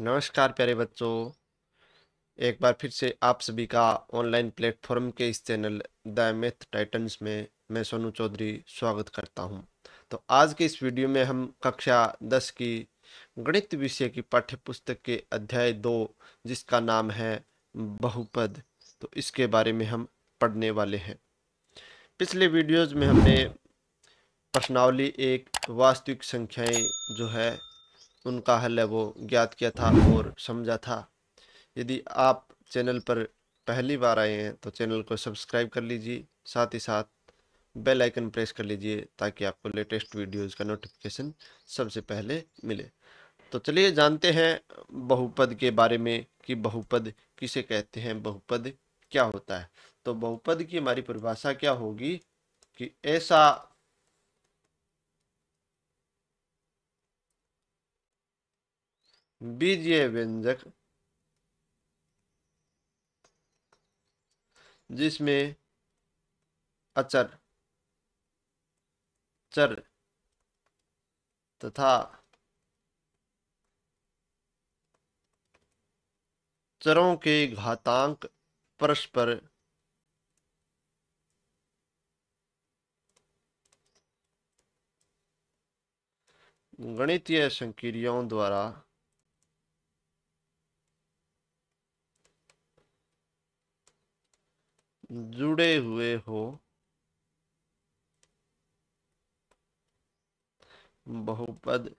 नमस्कार प्यारे बच्चों। एक बार फिर से आप सभी का ऑनलाइन प्लेटफॉर्म के इस चैनल द मैथ टाइटन्स में मैं सोनू चौधरी स्वागत करता हूं। तो आज के इस वीडियो में हम कक्षा 10 की गणित विषय की पाठ्य पुस्तक के अध्याय 2 जिसका नाम है बहुपद, तो इसके बारे में हम पढ़ने वाले हैं। पिछले वीडियोज में हमने प्रश्नावली एक वास्तविक संख्याएं जो है उनका हल है वो ज्ञात किया था और समझा था। यदि आप चैनल पर पहली बार आए हैं तो चैनल को सब्सक्राइब कर लीजिए, साथ ही साथ बेल आइकन प्रेस कर लीजिए ताकि आपको लेटेस्ट वीडियोस का नोटिफिकेशन सबसे पहले मिले। तो चलिए जानते हैं बहुपद के बारे में कि बहुपद किसे कहते हैं, बहुपद क्या होता है। तो बहुपद की हमारी परिभाषा क्या होगी कि ऐसा बीजीय व्यंजक जिसमें अचर, चर तथा चरों के घातांक परस्पर गणितीय संक्रियाओं द्वारा जुड़े हुए हो बहुपद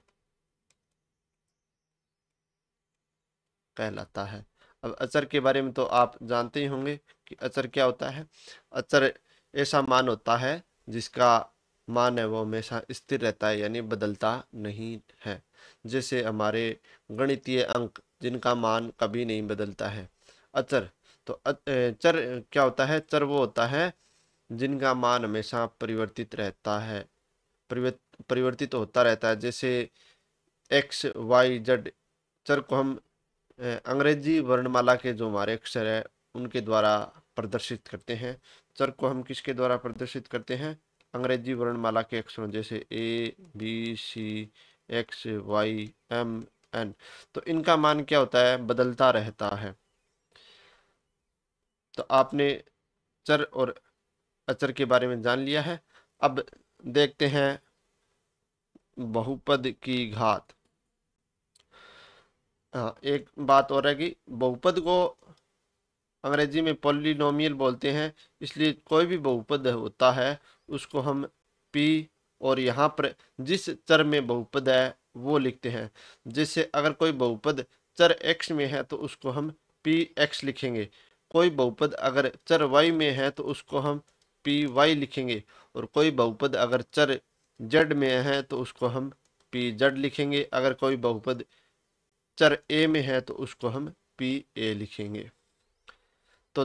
कहलाता है। अब अचर के बारे में तो आप जानते ही होंगे कि अचर क्या होता है। अचर ऐसा मान होता है जिसका मान है वो हमेशा स्थिर रहता है, यानी बदलता नहीं है। जैसे हमारे गणितीय अंक जिनका मान कभी नहीं बदलता है। अचर तो चर क्या होता है? चर वो होता है जिनका मान हमेशा परिवर्तित रहता है, परिवर्तित होता रहता है। जैसे एक्स वाई जेड चर को हम अंग्रेजी वर्णमाला के जो हमारे अक्षर है उनके द्वारा प्रदर्शित करते हैं। चर को हम किसके द्वारा प्रदर्शित करते हैं? अंग्रेजी वर्णमाला के अक्षरों जैसे A B C X Y M N. तो इनका मान क्या होता है? बदलता रहता है। तो आपने चर और अचर के बारे में जान लिया है। अब देखते हैं बहुपद की घात। हाँ, एक बात और है कि बहुपद को अंग्रेजी में पॉलिनोमियल बोलते हैं, इसलिए कोई भी बहुपद होता है उसको हम पी और यहाँ पर जिस चर में बहुपद है वो लिखते हैं। जैसे अगर कोई बहुपद चर x में है तो उसको हम पी एक्स लिखेंगे। कोई बहुपद अगर चर y में है तो उसको हम पी वाई लिखेंगे। और कोई बहुपद अगर चर z में है तो उसको हम पी जेड लिखेंगे। अगर कोई बहुपद चर a में है तो उसको हम पी ए लिखेंगे। तो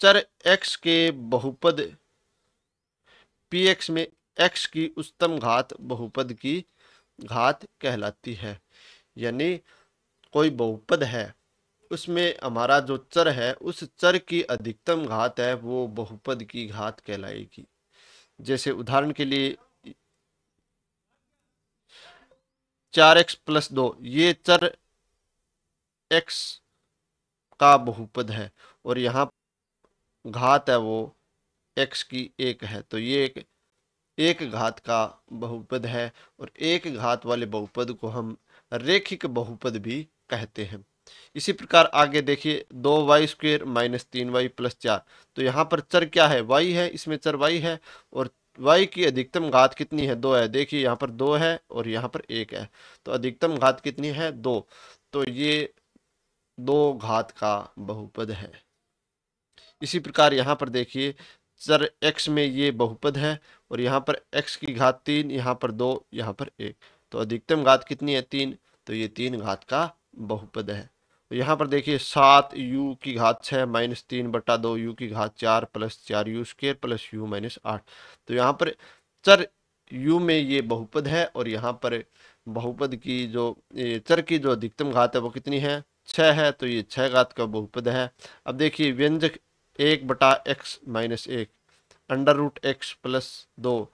चर x के बहुपद px में x की उच्चतम घात बहुपद की घात कहलाती है। यानी कोई बहुपद है उसमें हमारा जो चर है उस चर की अधिकतम घात है वो बहुपद की घात कहलाएगी। जैसे उदाहरण के लिए 4x+2 ये चर x का बहुपद है और यहाँ घात है वो x की एक है। तो ये एक घात का बहुपद है और एक घात वाले बहुपद को हम रेखिक बहुपद भी कहते हैं। इसी प्रकार आगे देखिए 2y² - 3y + 4। तो यहाँ पर चर क्या है? y है, इसमें चर y है और y की अधिकतम घात कितनी है? 2 है। देखिए यहाँ पर 2 है और यहाँ पर 1 है, तो अधिकतम घात कितनी है? 2। तो ये 2 घात का बहुपद है। इसी प्रकार यहाँ पर देखिए चर x में ये बहुपद है और यहाँ पर x की घात 3, यहाँ पर 2, यहाँ पर 1। तो अधिकतम घात कितनी है? 3। तो ये 3 घात का बहुपद है। तो यहाँ पर देखिए 7u की घात 6 -3/2 u की घात 4 + 4u² + u-8। तो यहाँ पर चर u में ये बहुपद है और यहाँ पर बहुपद की जो चर की जो अधिकतम घात है वो कितनी है? 6 है। तो ये 6 घात का बहुपद है। अब देखिए व्यंजक 1/x-1 √x+2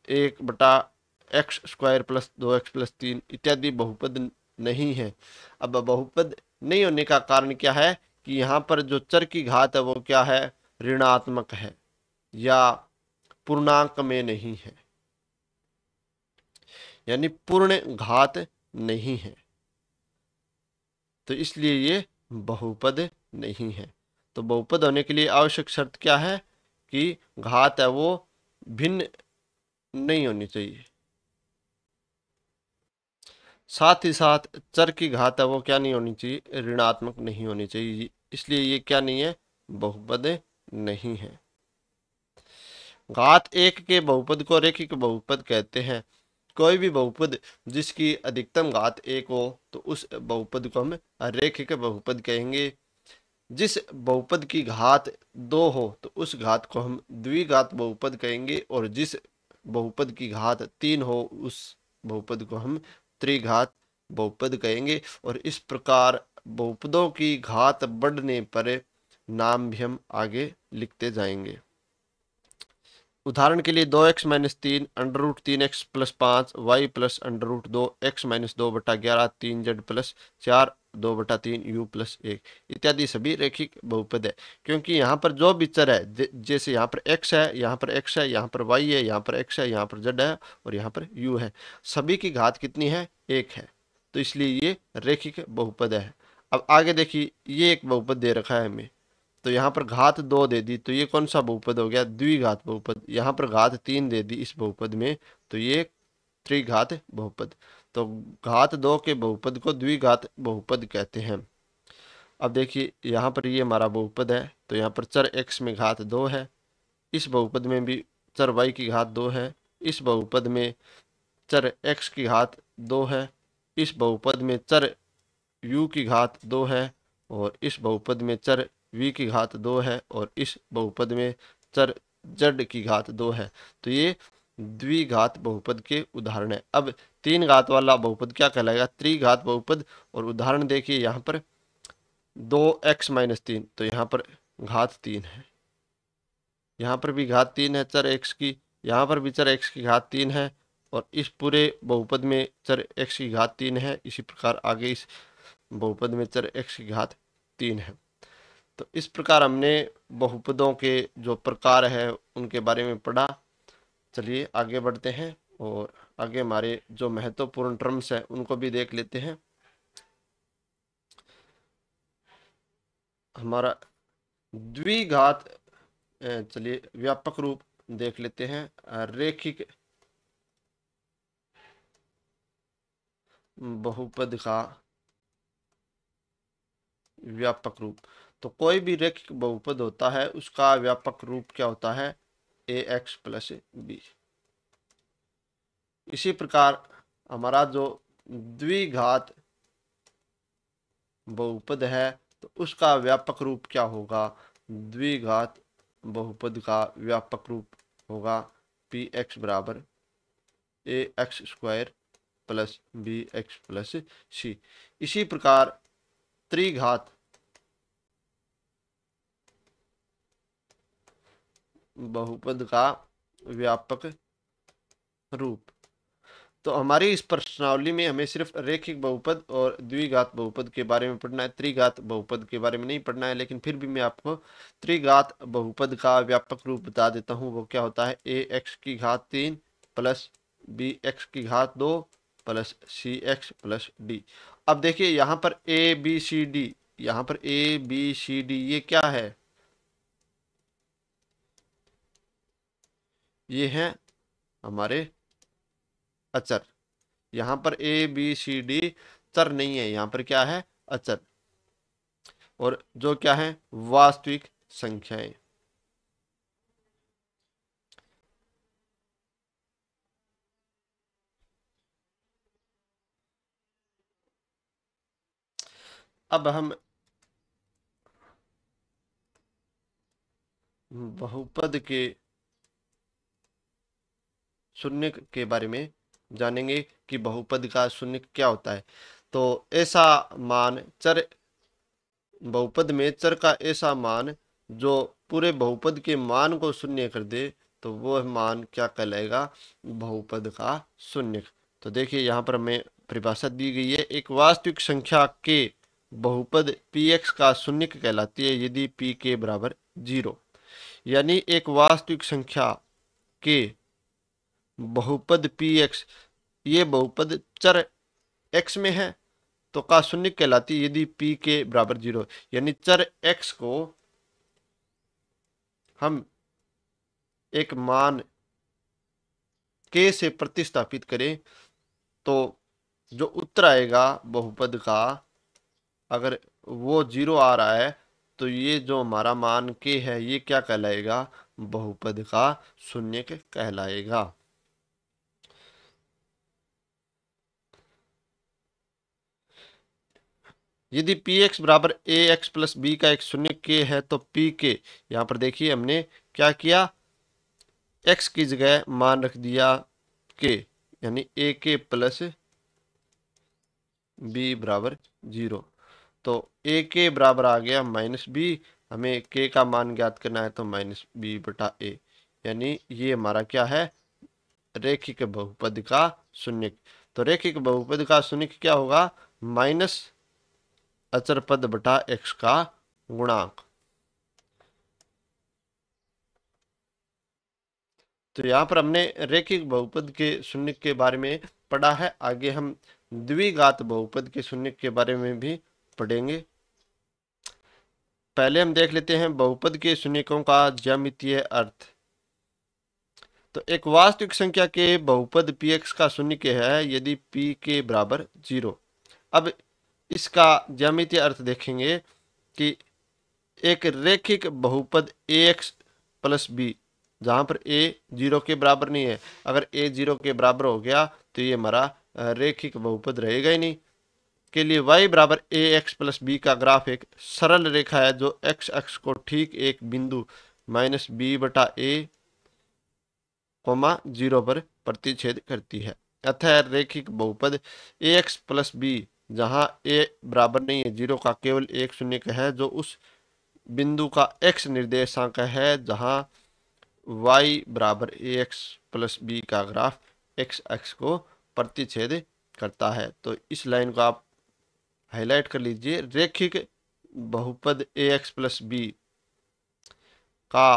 1/x² + 2x + 3 इत्यादि बहुपद नहीं है। अब बहुपद नहीं होने का कारण क्या है कि यहाँ पर जो चर की घात है वो क्या है, ऋणात्मक है या पूर्णांक में नहीं है, यानी पूर्ण घात नहीं है, तो इसलिए ये बहुपद नहीं है। तो बहुपद होने के लिए आवश्यक शर्त क्या है कि घात है वो भिन्न नहीं होनी चाहिए, साथ ही साथ चर की घात है वो क्या नहीं होनी चाहिए, ऋणात्मक नहीं होनी चाहिए, इसलिए ये क्या नहीं है, बहुपद नहीं है। घात एक के बहुपद को रैखिक बहुपद कहते हैं। कोई भी बहुपद जिसकी अधिकतम घात एक हो तो उस बहुपद को हम रैखिक बहुपद कहेंगे। जिस बहुपद की घात दो हो तो उस घात को हम द्विघात बहुपद कहेंगे, और जिस बहुपद की घात तीन हो उस बहुपद को हम त्रिघात बहुपद कहेंगे। और इस प्रकार बहुपदों की घात बढ़ने पर नाम भी हम आगे लिखते जाएंगे। उदाहरण के लिए 2x-3 under root 3x+5 y plus under root 2x-2/11 3z+4 2/3 u+1 इत्यादि सभी रैखिक बहुपद है, क्योंकि यहाँ पर जो भी चर है, जैसे यहाँ पर x है, यहाँ पर x है, यहाँ पर y है, यहाँ पर x है, यहाँ पर z है और यहाँ पर u है, सभी की घात कितनी है, एक है, तो इसलिए ये रैखिक बहुपद है। अब आगे देखिए, ये एक बहुपद दे रखा है हमें, तो यहाँ पर घात दो दे दी, तो ये कौन सा बहुपद हो गया, द्विघात बहुपद। यहाँ पर घात तीन दे दी इस बहुपद में, तो ये त्रिघात बहुपद। तो घात दो के बहुपद को द्विघात बहुपद कहते हैं। अब देखिए यहाँ पर ये हमारा बहुपद है, तो यहाँ पर चर x में घात दो है, इस बहुपद में भी चर y की घात दो है, इस बहुपद में चर x की घात दो है, इस बहुपद में चर u की घात दो है, और इस बहुपद में चर v की घात दो है, और इस बहुपद में चर z की घात दो है। तो ये द्विघात बहुपद के उदाहरण है। अब तीन घात वाला बहुपद क्या कहलाएगा, त्रिघात बहुपद। और उदाहरण देखिए यहाँ पर 2x-3, तो यहाँ पर घात तीन है, यहाँ पर भी घात तीन है चर x की, यहाँ पर भी चर x की घात तीन है, और इस पूरे बहुपद में चर x की घात तीन है। इसी प्रकार आगे इस बहुपद में चर x की घात तीन है। तो इस प्रकार हमने बहुपदों के जो प्रकार है उनके बारे में पढ़ा। चलिए आगे बढ़ते हैं और आगे हमारे जो महत्वपूर्ण टर्म्स हैं उनको भी देख लेते हैं। हमारा द्विघात, चलिए व्यापक रूप देख लेते हैं, रैखिक बहुपद का व्यापक रूप। तो कोई भी रैखिक बहुपद होता है उसका व्यापक रूप क्या होता है, ax+b। इसी प्रकार हमारा जो द्विघात बहुपद है तो उसका व्यापक रूप क्या होगा, द्विघात बहुपद का व्यापक रूप होगा px बराबर ax² plus bx plus c। इसी प्रकार त्रिघात बहुपद का व्यापक रूप। तो हमारी इस प्रश्नावली में हमें सिर्फ रैखिक बहुपद और द्विघात बहुपद के बारे में पढ़ना है, त्रिघात बहुपद के बारे में नहीं पढ़ना है। लेकिन फिर भी मैं आपको त्रिघात बहुपद का व्यापक रूप बता देता हूँ। वो क्या होता है, ax3 प्लस bx की घात 2 प्लस cx+d। अब देखिए यहाँ पर a b c d, यहाँ पर a b c d ये क्या है, ये हैं हमारे अचर। यहाँ पर a b c d चर नहीं है, यहाँ पर क्या है, अचर, और जो क्या है, वास्तविक संख्याएं। अब हम बहुपद के शून्य के बारे में जानेंगे कि बहुपद का शून्य क्या होता है। तो ऐसा मान चर, बहुपद में चर का ऐसा मान जो पूरे बहुपद के मान को शून्य कर दे, तो वो मान क्या कहलाएगा, बहुपद का शून्य। तो देखिए यहाँ पर हमें परिभाषा दी गई है, एक वास्तविक संख्या के बहुपद px का शून्यक कहलाती है यदि p के बराबर 0। यानी एक वास्तविक संख्या के बहुपद px, ये बहुपद चर x में है तो का शून्यक कहलाती है यदि p के बराबर 0। यानी चर x को हम एक मान k से प्रतिस्थापित करें तो जो उत्तर आएगा बहुपद का, अगर वो 0 आ रहा है तो ये जो हमारा मान k है ये क्या कहलाएगा, बहुपद का शून्यक कहलाएगा। यदि px बराबर ax प्लस b का एक शून्यक k है तो p के, यहाँ पर देखिए हमने क्या किया, x की जगह मान रख दिया k, यानी a k प्लस b बराबर 0। तो a के बराबर आ गया माइनस बी, हमें k का मान ज्ञात करना है तो माइनस बी बटा a, यानी ये हमारा क्या है, रेखिक बहुपद का शून्यक। तो रेखिक बहुपद का शून्यक क्या होगा, माइनस अचर पद बटा x का गुणांक। तो यहाँ पर हमने रेखिक बहुपद के शून्यक के बारे में पढ़ा है, आगे हम द्विघात बहुपद के शून्यक के बारे में भी पढ़ेंगे। पहले हम देख लेते हैं बहुपद के शून्यकों का ज्यामितीय अर्थ। तो एक वास्तविक संख्या के बहुपद px का शून्यक है यदि p के बराबर 0। अब इसका ज्यामितीय अर्थ देखेंगे कि एक रेखिक बहुपद ax प्लस b, जहां पर a 0 के बराबर नहीं है, अगर a 0 के बराबर हो गया तो ये हमारा रेखिक बहुपद रहेगा ही नहीं, के लिए y बराबर ax प्लस b का ग्राफ एक सरल रेखा है जो x अक्ष को ठीक एक बिंदु माइनस बी बटा a, 0 पर प्रतिच्छेद करती है। अतः रेखिक बहुपद ax प्लस b जहां a बराबर नहीं है 0 का केवल एक शून्यक है जो उस बिंदु का x निर्देशांक है जहां y बराबर ax प्लस b का ग्राफ x अक्ष को प्रतिच्छेद करता है। तो इस लाइन को आप हाईलाइट कर लीजिए, रेखिक बहुपद ax प्लस b का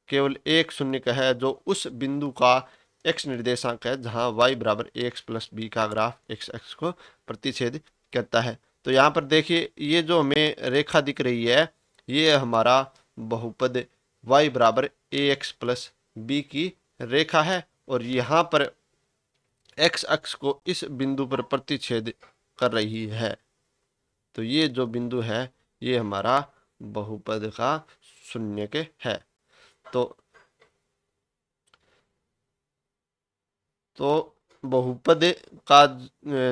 केवल एक शून्यक है जो उस बिंदु का x निर्देशांक है जहां y बराबर ax प्लस b का ग्राफ x अक्ष को प्रतिच्छेद करता है। तो यहाँ पर देखिए ये जो हमें रेखा दिख रही है ये हमारा बहुपद y बराबर ax प्लस b की रेखा है और यहाँ पर x अक्ष को इस बिंदु पर प्रतिच्छेद कर रही है। तो ये जो बिंदु है ये हमारा बहुपद का शून्यक है। तो बहुपद का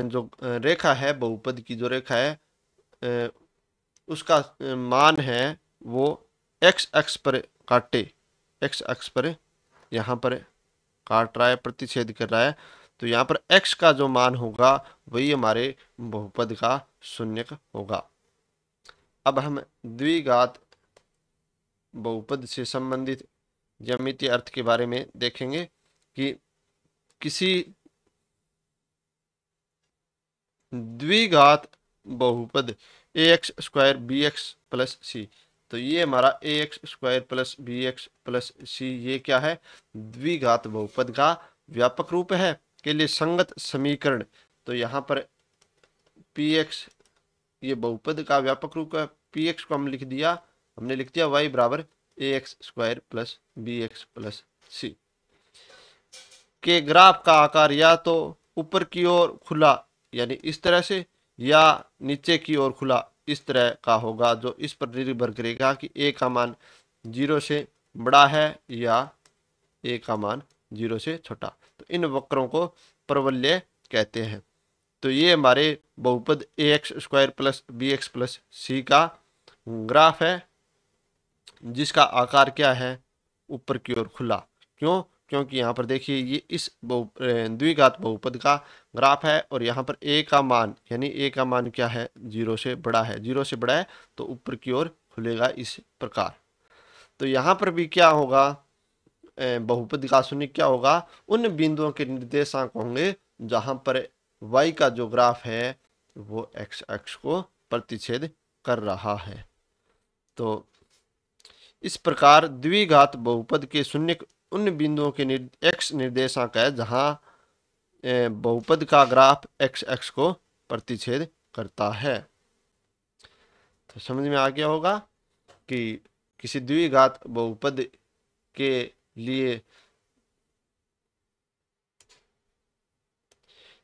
जो रेखा है, बहुपद की जो रेखा है उसका मान है वो x अक्ष पर काटे, x अक्ष पर यहाँ पर काट रहा है, प्रतिच्छेद कर रहा है, तो यहाँ पर x का जो मान होगा वही हमारे बहुपद का शून्यक होगा। अब हम द्विघात बहुपद से संबंधित ज्यामितीय अर्थ के बारे में देखेंगे कि किसी द्विघात बहुपद ax square bx plus c, तो ये हमारा ax square plus bx plus c ये क्या है, द्विघात बहुपद का व्यापक रूप है के लिए संगत समीकरण। तो यहाँ पर px ये बहुपद का व्यापक रूप है, px को हम लिख दिया, हमने लिख दिया y बराबर ax square plus bx plus c के ग्राफ का आकार या तो ऊपर की ओर खुला यानी इस तरह से या नीचे की ओर खुला इस तरह का होगा, जो इस पर निर्भर करेगा कि a का मान 0 से बड़ा है या a का मान 0 से छोटा। तो इन वक्रों को परवलय कहते हैं। तो ये हमारे बहुपद ax square plus bx plus c का ग्राफ है जिसका आकार क्या है, ऊपर की ओर खुला। क्यों, क्योंकि यहाँ पर देखिए ये इस द्विघात बहुपद का ग्राफ है और यहाँ पर a का मान यानी a का मान क्या है, 0 से बड़ा है, 0 से बड़ा है तो ऊपर की ओर खुलेगा इस प्रकार। तो यहाँ पर भी क्या होगा, बहुपद का शून्यक क्या होगा, उन बिंदुओं के निर्देशांक होंगे जहां पर y का जो ग्राफ है वो x अक्ष को प्रतिच्छेद कर रहा है। तो इस प्रकार द्विघात बहुपद के शून्य उन बिंदुओं के x निर्देशांक है जहां बहुपद का ग्राफ x अक्ष को प्रतिच्छेद करता है। तो समझ में आ गया होगा कि किसी द्विघात बहुपद के लिए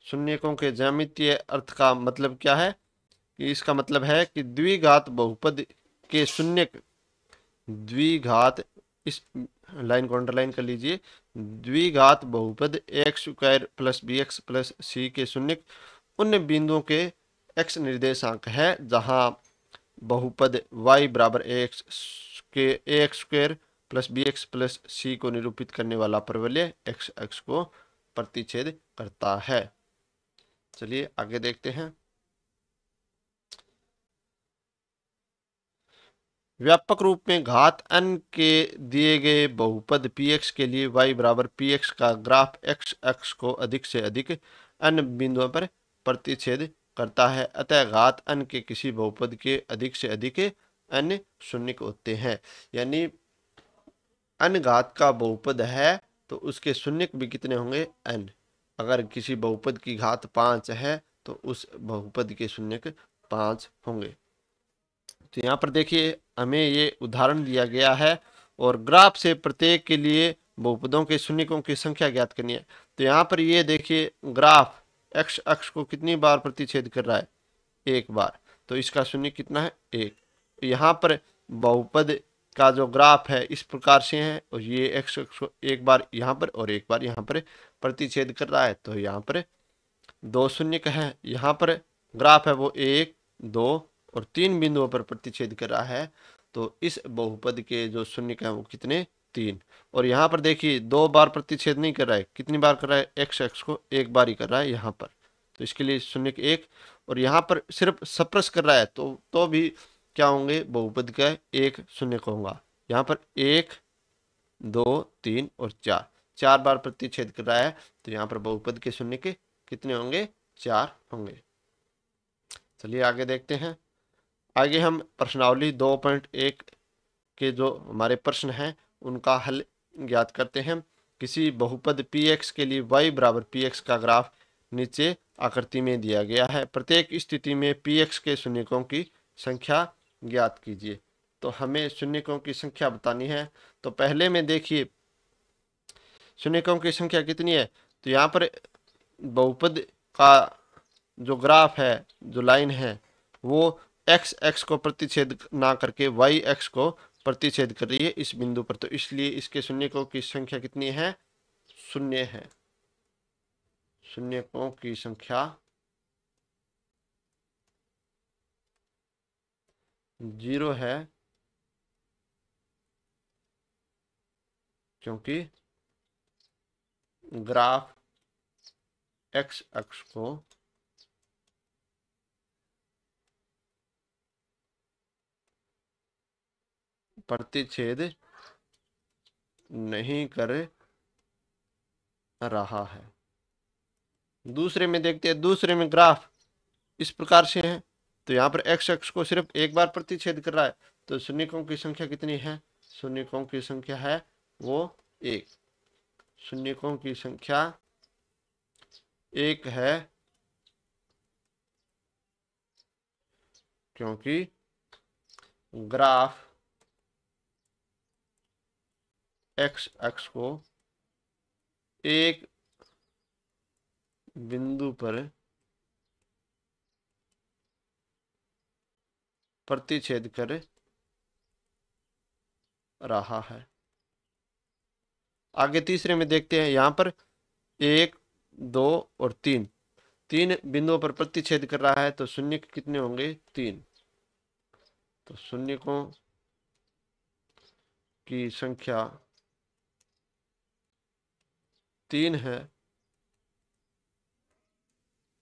शून्यकों के ज्यामितीय अर्थ का मतलब क्या है कि इसका मतलब है कि द्विघात बहुपद के शून्यक द्विघात, इस लाइन को अंडरलाइन कर लीजिए, द्विघात बहुपद X square plus B X plus C के शून्यक उन बिंदुओं के x निर्देशांक है जहां बहुपद y बराबर एक्स के A X square plus B X plus C को निरूपित करने वाला परवलय x अक्ष को प्रतिच्छेद करता है। चलिए आगे देखते हैं। व्यापक रूप में घात n के दिए गए बहुपद px के लिए y बराबर px का ग्राफ x अक्ष को अधिक से अधिक n बिंदुओं पर प्रतिच्छेद करता है। अतः घात n के किसी बहुपद के अधिक से अधिक n शून्य होते हैं। यानी n घात का बहुपद है तो उसके शून्यक भी कितने होंगे? n। अगर किसी बहुपद की घात 5 है तो उस बहुपद के शून्यक 5 होंगे। तो यहाँ पर देखिए हमें ये उदाहरण दिया गया है और ग्राफ से प्रत्येक के लिए बहुपदों के शून्यकों की संख्या ज्ञात करनी है। तो यहाँ पर ये देखिए ग्राफ x अक्ष को कितनी बार प्रतिच्छेद कर रहा है? एक बार। तो इसका शून्य कितना है? एक। यहाँ पर बहुपद का जो ग्राफ है इस प्रकार से है और ये x अक्ष को एक बार यहाँ पर और एक बार यहाँ पर प्रतिच्छेद कर रहा है। तो यहाँ पर दो शून्य है। यहाँ पर ग्राफ है वो 1, 2 और 3 बिंदुओं पर प्रतिच्छेद कर रहा है। तो इस बहुपद के जो शून्य है वो कितने? 3। और यहाँ पर देखिए 2 बार प्रतिच्छेद नहीं कर रहा है। कितनी बार कर रहा है? x अक्ष को एक बार ही कर रहा है यहाँ पर। तो इसके लिए शून्य 1 और यहाँ पर सिर्फ सप्रस कर रहा है तो भी क्या होंगे? बहुपद का एक शून्य होगा। यहाँ पर 1, 2, 3 और 4 4 बार प्रतिच्छेद कर रहा है। तो यहाँ पर बहुपद के शून्य के कितने होंगे? 4 होंगे। चलिए आगे देखते हैं। आगे हम प्रश्नावली 2.1 के जो हमारे प्रश्न हैं उनका हल ज्ञात करते हैं। किसी बहुपद px के लिए y बराबर px का ग्राफ नीचे आकृति में दिया गया है। प्रत्येक स्थिति में px के शून्यकों की संख्या ज्ञात कीजिए। तो हमें शून्यकों की संख्या बतानी है। तो पहले में देखिए शून्यकों की संख्या कितनी है? तो यहाँ पर बहुपद का जो ग्राफ है, जो लाइन है, वो x x को प्रतिच्छेद ना करके y x को प्रतिच्छेद कर रही है इस बिंदु पर। तो इसलिए इसके शून्यकों की संख्या कितनी है? शून्य है। शून्यकों की संख्या 0 है क्योंकि ग्राफ x अक्ष को प्रतिच्छेद नहीं कर रहा है। दूसरे में देखते हैं। दूसरे में ग्राफ इस प्रकार से है। तो यहाँ पर x अक्ष को सिर्फ एक बार प्रतिच्छेद कर रहा है। तो शून्यकों की संख्या कितनी है? शून्यकों की संख्या है वो 1। शून्यकों की संख्या 1 है क्योंकि ग्राफ x अक्ष को एक बिंदु पर प्रतिच्छेद कर रहा है। आगे तीसरे में देखते हैं। यहाँ पर 1, 2 और 3 तीन बिंदुओं पर प्रतिच्छेद कर रहा है। तो शून्य कितने होंगे? 3। तो शून्यकों की संख्या 3 है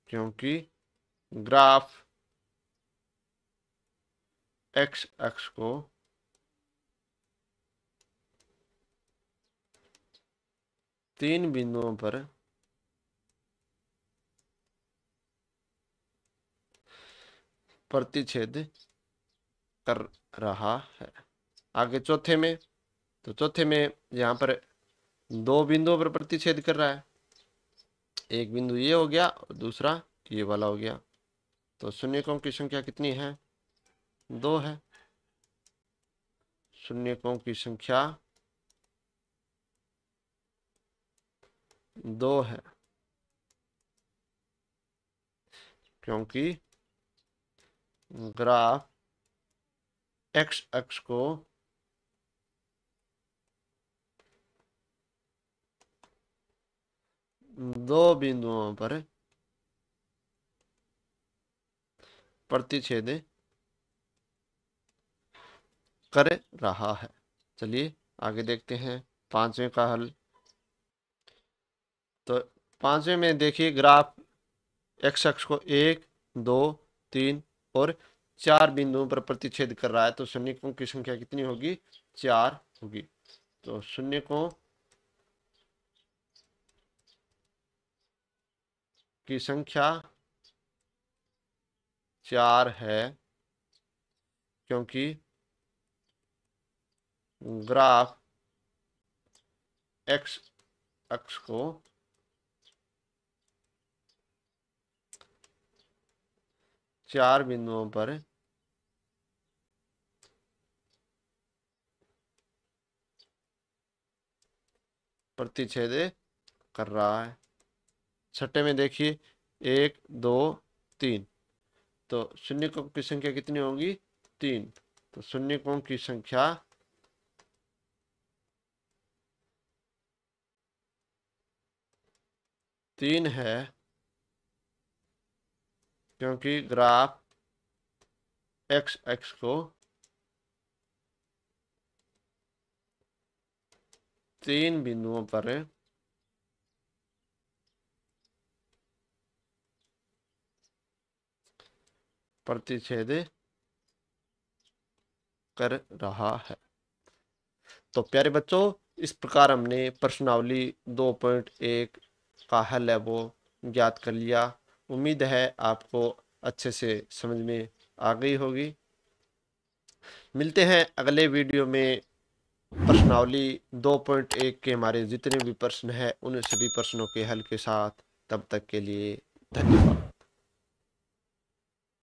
क्योंकि ग्राफ x अक्ष को तीन बिंदुओं पर प्रतिच्छेद कर रहा है। आगे चौथे में, तो चौथे में यहाँ पर दो बिंदुओं पर प्रतिच्छेद कर रहा है। एक बिंदु ये हो गया और दूसरा ये वाला हो गया। तो शून्यकों की संख्या कितनी है? 2 है। शून्यकों की संख्या 2 है, क्योंकि ग्राफ एक्स अक्ष को दो बिंदुओं पर प्रतिच्छेद कर रहा है। चलिए आगे देखते हैं पांचवें का हल। तो पांचवें में देखिए ग्राफ एक्स अक्ष को 1, 2, 3 और 4 बिंदुओं पर प्रतिच्छेद कर रहा है। तो शून्यकों की संख्या कितनी होगी? 4 होगी। तो शून्यकों की संख्या 4 है, क्योंकि ग्राफ एक्स अक्ष को चार बिंदुओं पर प्रतिच्छेद कर रहा है। छठे में देखिए 1, 2, 3। तो शून्यकों की संख्या कितनी होगी? 3। तो शून्यकों की संख्या 3 है, क्योंकि ग्राफ एक्स अक्ष को 3 बिंदुओं पर प्रतिच्छेद कर रहा है। तो प्यारे बच्चों, इस प्रकार हमने प्रश्नावली 2.1 का हल है वो ज्ञात कर लिया। उम्मीद है आपको अच्छे से समझ में आ गई होगी। मिलते हैं अगले वीडियो में प्रश्नावली 2.1 के हमारे जितने भी प्रश्न हैं उन सभी प्रश्नों के हल के साथ। तब तक के लिए धन्यवाद।